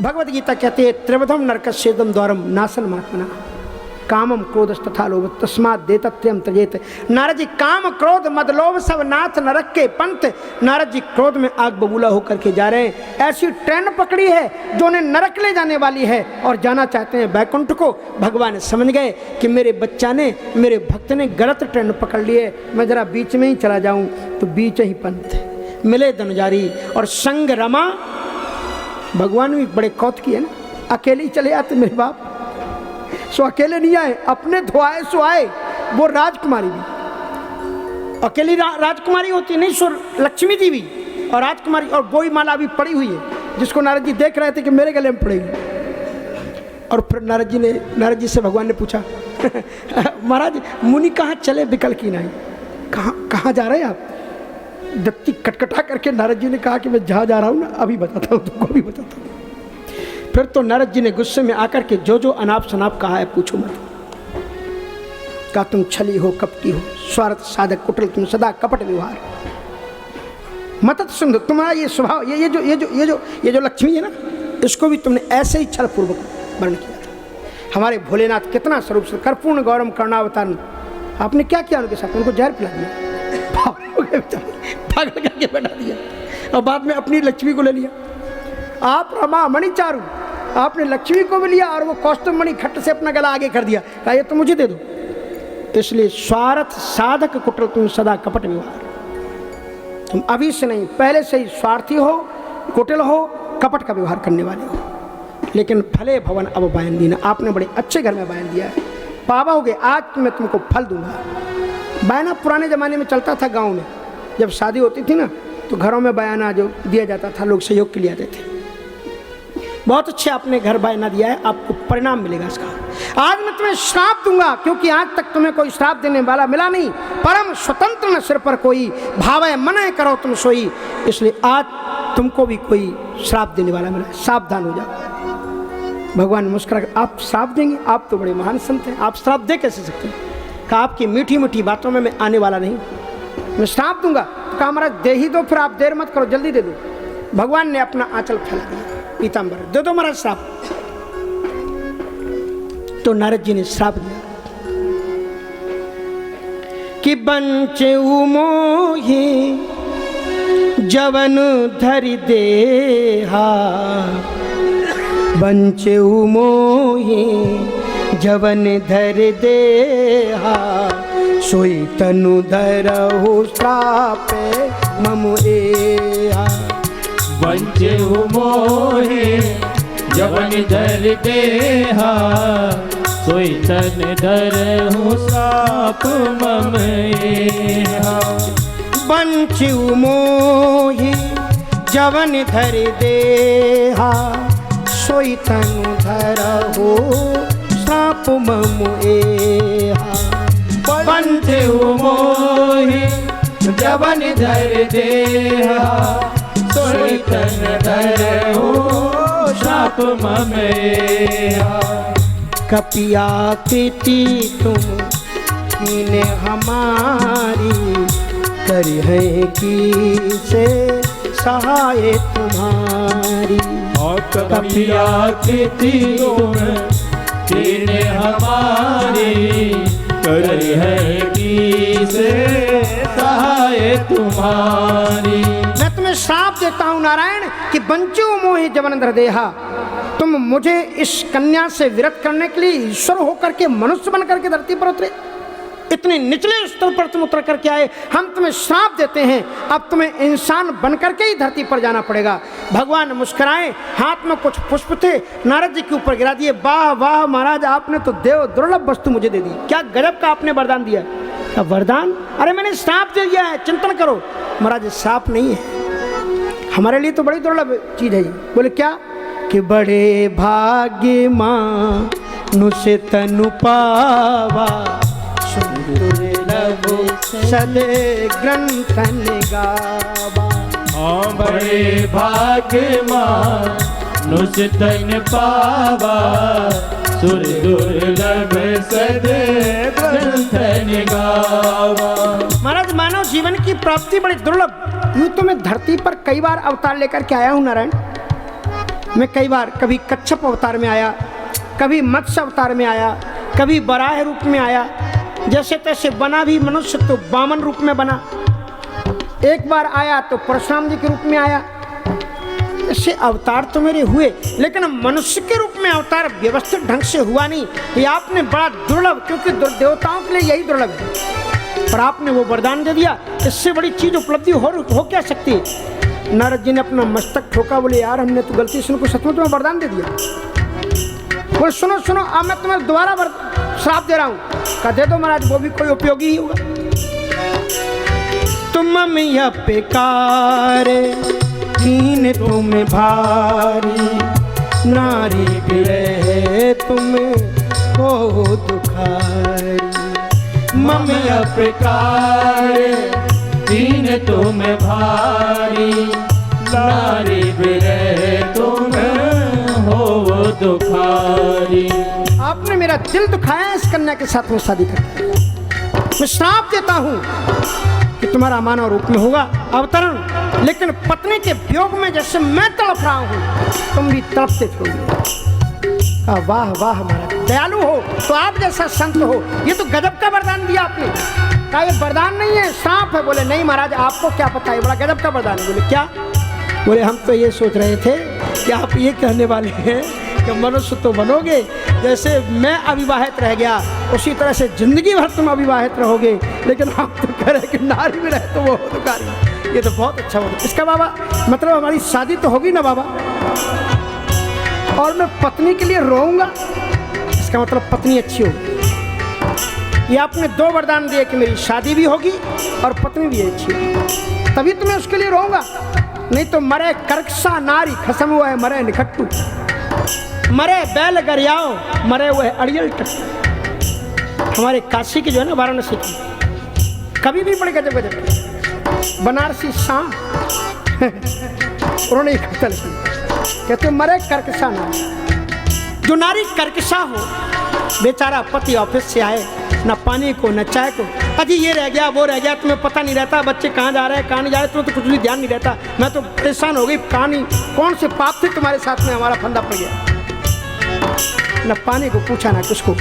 भगवद गीता कहती है त्रिविधम नरकस्येदम द्वारम नासन महात्मना कामम क्रोध तथा लोभ तस्मात् देतत्यम त्यजेत। नारद जी काम क्रोध मद लोभ सब नाथ नरक के पंथ। नारद जी क्रोध में आग बबूला होकर के जा रहे हैं। ऐसी ट्रेन पकड़ी है जो उन्हें नरक ले जाने वाली है और जाना चाहते हैं बैकुंठ को। भगवान समझ गए कि मेरे बच्चा ने, मेरे भक्त ने गलत ट्रेन पकड़ ली है, मैं जरा बीच में ही चला जाऊं। तो बीच ही पंथ मिले धनुजारी और संग रमा। भगवान भी बड़े कौत किए ना, अकेले ही चले आते मेरे बाप। सो अकेले नहीं आए, अपने धोआए सो आए। वो राजकुमारी भी अकेली राजकुमारी होती नहीं, सो लक्ष्मी जी भी और राजकुमारी और गोई माला भी पड़ी हुई है, जिसको नारद जी देख रहे थे कि मेरे गले में पड़ेगी। और फिर नारद जी से भगवान ने पूछा महाराज मुनि कहाँ चले बिकल की नहीं, कहाँ जा रहे हैं आप? दत्ती कटकटा करके नारद जी ने कहा कि मैं जहाँ जा रहा हूँ ना अभी बताता हूँ तुमको, अभी बताता हूँ। फिर तो नारद जी ने गुस्से में आकर के जो जो अनाप शनाप कहा है पूछो मत। कहा तुम छली हो, कपटी हो, स्वार्थ साधक कुटिल, तुम सदा कपट व्यवहार। मतत सिंधु तुम्हारा ये स्वभाव, ये जो लक्ष्मी है ना, इसको भी तुमने ऐसे ही छल पूर्वक वर्ण किया था। हमारे भोलेनाथ कितना स्वरूप से कर्पूर्ण गौरम कर्णावतार, आपने क्या किया उनके साथ? उनको जहर पिला दिया, पागल करके बैठा दिया और बाद में अपनी लक्ष्मी को ले लिया। आप रमा मणि चारू, आपने लक्ष्मी को भी लिया और वो कौस्तुभ मणि खट्ट से अपना गला आगे कर दिया, कहा ये तो मुझे दे दो। इसलिए स्वार्थ साधक कुटिल, तुम सदा कपट व्यवहार। तुम अभी से नहीं, पहले से ही स्वार्थी हो, कुटिल हो, कपट का व्यवहार करने वाले हो। लेकिन फले भवन अब बयान दीना, आपने बड़े अच्छे घर में बयान दिया है, पाओगे आज मैं तुमको फल दूंगा। बयाना पुराने ज़माने में चलता था गांव में, जब शादी होती थी ना तो घरों में बयाना जो दिया जाता था, लोग सहयोग के लिए आते थे। बहुत अच्छे आपने घर बयाना दिया है, आपको परिणाम मिलेगा इसका। आज मैं तुम्हें श्राप दूंगा, क्योंकि आज तक तुम्हें कोई श्राप देने वाला मिला नहीं। परम स्वतंत्र न सिर पर कोई, भावे मने करो तुम सोई। इसलिए आज तुमको भी कोई श्राप देने वाला मिला, सावधान हो जाओ। भगवान मुस्कुरा कर, आप श्राप देंगे? आप तो बड़े महान संत हैं, आप श्राप दे कैसे सकते हैं? कहा आपकी मीठी मीठी बातों में मैं आने वाला नहीं, मैं श्राप दूंगा। कहा महाराज दे ही दो, फिर आप देर मत करो, जल्दी दे दो। भगवान ने अपना आंचल फैला दिया, पीताम्बर, दे दो महाराज श्राप। तो नारद जी ने श्राप दिया कि बंचे मोहि जवन धरि देहा, बंचे मोहि जवन धर देहा, सोई तनु धरहु श्राप मम एहा। बंचे मोहे जवन धर देहा, सोई तन धरहु श्राप मम एहा। बंचे मोहि जवन धर देहा, सोई तनु धरहु श्राप मम एहा। बंचे मोहे जवन धर देहा, सोई तन धरहु श्राप मम एहा। कपियाकृति तुम कीने हमारी, करी है की से सहाय तुम्हारी। और कपियाकृति तुम कीने हमारी, करी है की से सहाय तुम्हारी। मैं तुम्हें श्राप देता हूँ नारायण कि बंचो मोहि जवन धर देहा, तुम मुझे इस कन्या से विरत करने के लिए ईश्वर होकर के मनुष्य बन करके धरती पर उतरे, इतने निचले स्तर पर तुम उतर करके आए। हम तुम्हें श्राप देते हैं, अब तुम्हें इंसान बन करके ही धरती पर जाना पड़ेगा। भगवान मुस्कुराए, हाथ में कुछ पुष्प थे, नारद जी के ऊपर गिरा दिए। वाह वाह महाराज, आपने तो देव दुर्लभ वस्तु मुझे दे दी, क्या गजब का आपने वरदान दिया। क्या वरदान? अरे मैंने श्राप दे दिया है, चिंतन करो। महाराज श्राप नहीं है, हमारे लिए तो बड़ी दुर्लभ चीज है ये। बोले क्या? कि बड़े भाग्य मानुष तनु पावा, दुर्लभ सदे ग्रंथन गावा। हाँ बड़े भाग्य मानुष तन पावा, सुर दुर्लभ सदे ग्रंथन गावा। महाराज मानव जीवन की प्राप्ति बड़ी दुर्लभ। यूं तो मैं धरती पर कई बार अवतार लेकर के आया हूँ नारायण, मैं कई बार कभी कच्छप अवतार में आया, कभी मत्स्य अवतार में आया, कभी बराह रूप में आया, जैसे तैसे बना भी मनुष्य तो वामन रूप में बना। एक बार आया तो परशुराम जी के रूप में आया। ऐसे अवतार तो मेरे हुए, लेकिन मनुष्य के रूप में अवतार व्यवस्थित ढंग से हुआ नहीं। ये आपने बड़ा दुर्लभ, क्योंकि देवताओं के लिए यही दुर्लभ है, पर आपने वो वरदान दे दिया। इससे बड़ी चीज उपलब्धि हो क्या सकती है। नारद जी ने अपना मस्तक ठोका, बोले यार हमने तो गलती से उनको सचमुच में वरदान दे दिया। बोले सुनो सुनो, अब मैं तुम्हें दोबारा श्राप दे रहा हूँ। कहा दे दो महाराज, वो भी कोई उपयोगी ही होगा। तुम मैया बेकार कीन तुम भारी, नारी बिरह तुम हो दुखारी। ममिया प्रकार दीन तुम भारी, नारी बिरह तुम हो दुखारी। आपने मेरा दिल दुखाया इस कन्या के साथ में शादी करके। मैं श्राप देता हूँ कि तुम्हारा मानव रूप में होगा अवतरण, लेकिन पत्नी के वियोग में जैसे मैं तड़प रहा हूँ तुम भी तड़पते फिरोगे। वाह वाह महाराज, दयालु हो तो आप जैसा संत हो, ये तो गजब का वरदान दिया आपने। कहा ये वरदान नहीं है, श्राप है। बोले नहीं महाराज, आपको क्या पता है, बड़ा गजब का वरदान है। बोले क्या? बोले हम तो ये सोच रहे थे कि आप ये कहने वाले हैं कि मनुष्य तो बनोगे, जैसे मैं अविवाहित रह गया उसी तरह से जिंदगी भर तुम अविवाहित रहोगे, लेकिन आप तो कह रहे कि नारी में रहे तो वो दुखारी। ये तो बहुत अच्छा होगा। इसका बाबा मतलब हमारी शादी तो होगी ना बाबा, और मैं पत्नी के लिए रोऊंगा, इसका मतलब पत्नी अच्छी होगी। ये आपने दो वरदान दिए कि मेरी शादी भी होगी और पत्नी भी अच्छी होगी, तभी तो मैं उसके लिए रोऊंगा। नहीं तो मरे कर्कशा नारी खसम हुआ है मरे निखट्टू, मरे बैल गरियाओ मरे हुए अड़ियल टट्टू। हमारे काशी की जो है ना, वाराणसी की कभी भी बड़े गजब गजब बनारसी शाम उन्होंने कहते मरे कर्कशा नारी। जो नारी कर्कशा हो, बेचारा पति ऑफिस से आए, न पानी को न चाय को, अजी ये रह गया वो रह गया, तुम्हें पता नहीं रहता बच्चे कहाँ जा रहे हैं कहाँ नहीं जा रहे, तुम्हें तो कुछ भी ध्यान नहीं रहता। मैं तो परेशान हो गई, कहानी कौन से पाप थे तुम्हारे साथ में, हमारा फंदा पड़ गया। न पानी को पूछा ना कुछ को।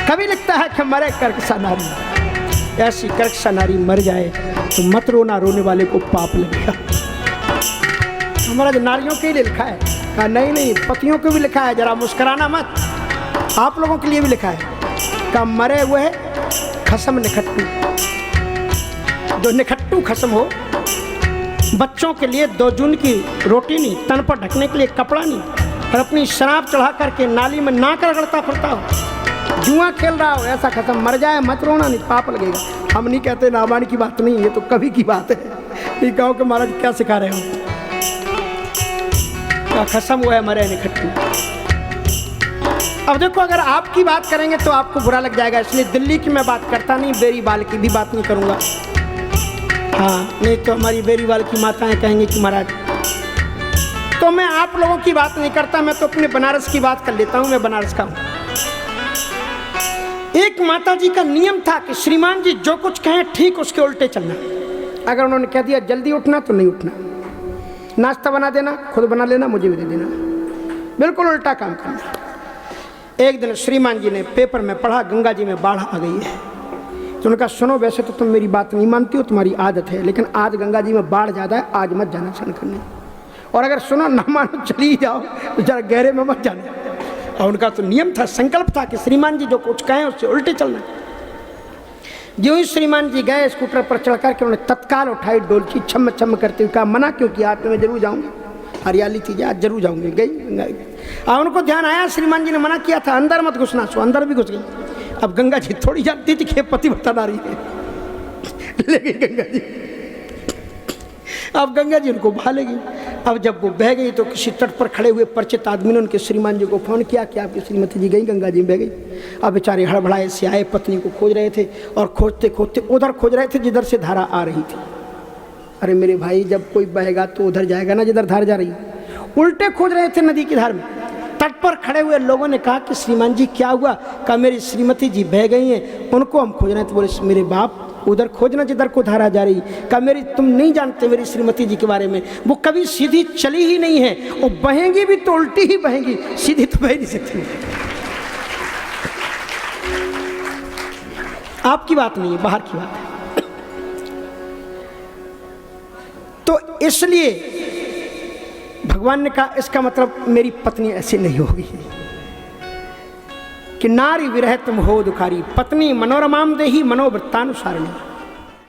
कभी लगता है कि मरे कर्कशा नारी, ऐसी कर्कशा नारी मर जाए तो मत रोना, रोने वाले को पाप लगेगा। हमारा जो नारियों के लिए लिखा है, कहा नहीं नहीं पतियों को भी लिखा है, जरा मुस्कुराना मत, आप लोगों के लिए भी लिखा है। कहा मरे हुए खसम निखट्टू, जो निखट्टू खसम हो, बच्चों के लिए 2 जून की रोटी नहीं, तन पर ढकने के लिए कपड़ा नहीं, और अपनी शराब चढ़ा करके नाली में नाक रगड़ता फिरता हो, जुआ खेल रहा हो, ऐसा खसम। मर जाए मत रोना, नहीं पाप लगेगा। हम नहीं कहते नामानी की बात नहीं, ये तो कभी की बात है। ये कहो कि महाराज क्या सिखा रहे हो, खसम हुआ है मरे निखट्टू। अब देखो, अगर आपकी बात करेंगे तो आपको बुरा लग जाएगा, इसलिए दिल्ली की मैं बात करता नहीं, बेरीबाल की भी बात नहीं करूँगा। हाँ, नहीं तो हमारी बेरीबाल की माताएं कहेंगी कि महाराज, तो मैं आप लोगों की बात नहीं करता, मैं तो अपने बनारस की बात कर लेता हूँ। मैं बनारस का हूँ। एक माता जी का नियम था कि श्रीमान जी जो कुछ कहें ठीक उसके उल्टे चलना। अगर उन्होंने कह दिया जल्दी उठना तो नहीं उठना, नाश्ता बना देना, खुद बना लेना, मुझे भी दे देना, बिल्कुल उल्टा काम करना। एक दिन श्रीमान जी ने पेपर में पढ़ा गंगा जी में बाढ़ आ गई है, तो उन्होंने कहा सुनो, वैसे तो तुम मेरी बात नहीं मानती हो, तुम्हारी आदत है, लेकिन आज गंगा जी में बाढ़ ज़्यादा है, आज मत जाना स्नान करने, और अगर सुनो ना मानो चली ही जाओ तो जरा गहरे में मत जाना। और उनका तो नियम था, संकल्प था कि श्रीमान जी जो कुछ कहें उससे उल्टे चलना। जो ही श्रीमान जी गए स्कूटर पर चढ़ करके, उन्होंने तत्काल उठाई डोलची, छम छम करते हुए कहा मना क्यों किया, आज मैं जरूर जाऊँगी, हरियाली थी आज जरूर जाऊँगी। गई, और उनको ध्यान आया श्रीमान जी ने मना किया था अंदर मत घुसना, सो अंदर भी घुस गई। अब गंगा जी थोड़ी जानती थी कि पति बता रही है, ले गई गंगा जी। अब गंगा जी उनको बहा ले गई। अब जब वो बह गई तो किसी तट पर खड़े हुए परिचित आदमी ने उनके श्रीमान जी को फ़ोन किया कि आपकी श्रीमती जी गई गंगा जी में बह गई। अब बेचारे हड़बड़ाए से आए, पत्नी को खोज रहे थे, और खोजते खोजते उधर खोज रहे थे जिधर से धारा आ रही थी। अरे मेरे भाई, जब कोई बहेगा तो उधर जाएगा ना जिधर धार जा रही है। उल्टे खोज रहे थे नदी की धार में। तट पर खड़े हुए लोगों ने कहा कि श्रीमान जी क्या हुआ? कहा मेरी श्रीमती जी बह गई हैं, उनको हम खोज रहे थे। बोले मेरे बाप, उधर खोजना जिधर को धारा जा रही। कहा मेरी तुम नहीं जानते मेरी श्रीमती जी के बारे में, वो कभी सीधी चली ही नहीं है, वो बहेंगी भी तो उल्टी ही बहेंगी, सीधी तो बह नहीं सकती। आपकी बात नहीं है, बाहर की बात है। तो इसलिए भगवान ने कहा इसका मतलब मेरी पत्नी ऐसी नहीं होगी कि नारी विरह तुम हो दुखारी, पत्नी मनोरमाम देही मनोवृत्तानुसारिणी।